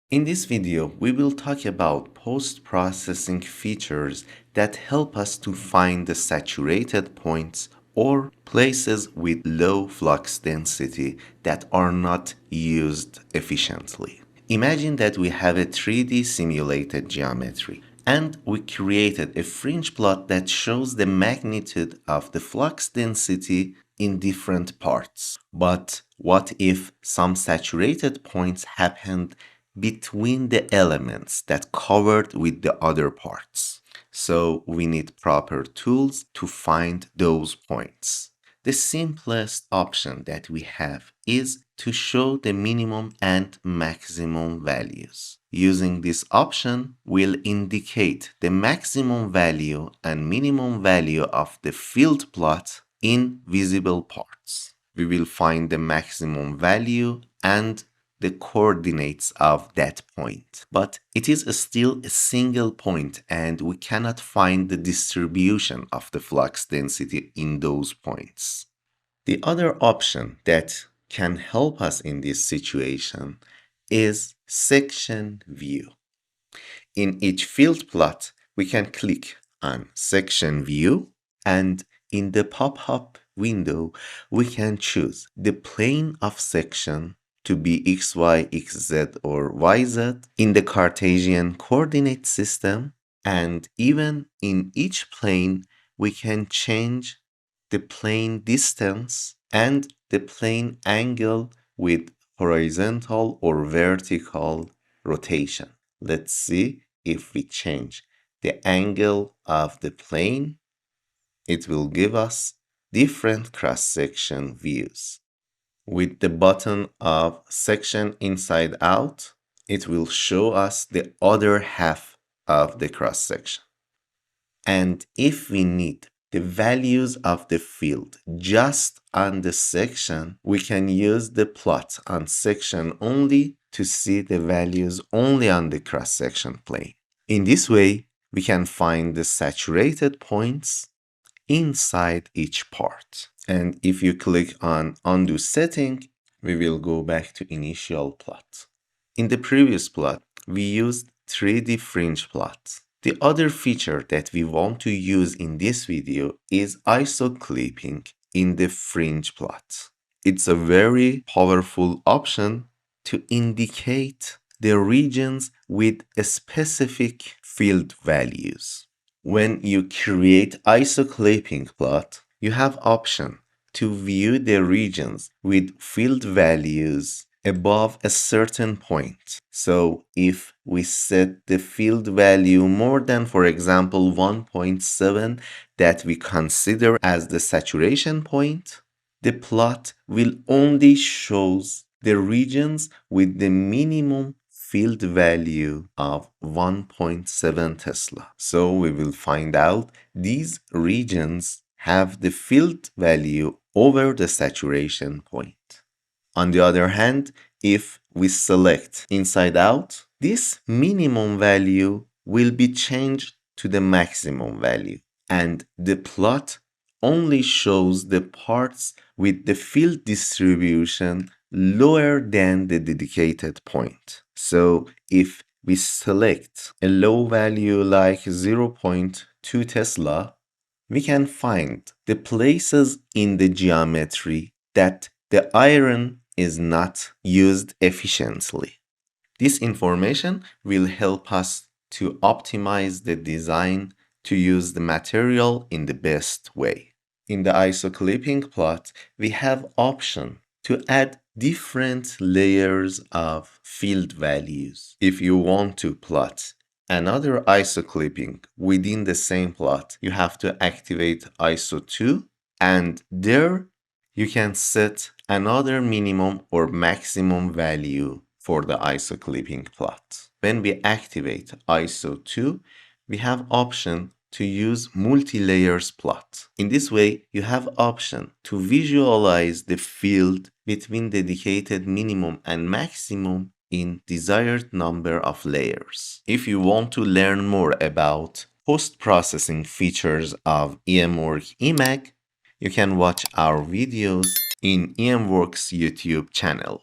In this video, we will talk about post-processing features that help us to find the saturated points or places with low flux density that are not used efficiently. Imagine that we have a 3D simulated geometry and we created a fringe plot that shows the magnitude of the flux density in different parts. But what if some saturated points happened between the elements that covered with the other parts? So we need proper tools to find those points. The simplest option that we have is to show the minimum and maximum values. Using this option will indicate the maximum value and minimum value of the field plot in visible parts. We will find the maximum value and the coordinates of that point. But it is still a single point and we cannot find the distribution of the flux density in those points. The other option that can help us in this situation is section view. In each field plot, we can click on section view, and in the pop-up window, we can choose the plane of section to be XY, XZ, or YZ in the Cartesian coordinate system. And even in each plane, we can change the plane distance and the plane angle with horizontal or vertical rotation. Let's see if we change the angle of the plane, it will give us different cross-section views. With the button of section inside out, it will show us the other half of the cross-section. And if we need the values of the field just on the section, we can use the plot on section only to see the values only on the cross-section plane. In this way, we can find the saturated points inside each part. And if you click on undo setting, we will go back to initial plot. In the previous plot, we used 3D fringe plots. The other feature that we want to use in this video is ISO clipping in the fringe plot. It's a very powerful option to indicate the regions with specific field values. When you create ISO clipping plot, you have option to view the regions with field values above a certain point. So if we set the field value more than, for example, 1.7 that we consider as the saturation point, the plot will only shows the regions with the minimum field value of 1.7 Tesla. So we will find out these regions have the field value over the saturation point. On the other hand, if we select inside out, this minimum value will be changed to the maximum value, and the plot only shows the parts with the field distribution lower than the dedicated point. So if we select a low value like 0.2 Tesla, we can find the places in the geometry that the iron is not used efficiently. This information will help us to optimize the design to use the material in the best way. In the ISO clipping plot, we have option to add different layers of field values. If you want to plot another ISO clipping within the same plot, you have to activate ISO 2, and there you can set another minimum or maximum value for the ISO clipping plot. When we activate ISO 2, we have option to use multi-layers plot. In this way, you have option to visualize the field between dedicated minimum and maximum in desired number of layers. If you want to learn more about post-processing features of EMWORKS EMAG, you can watch our videos in EMWORKS YouTube channel.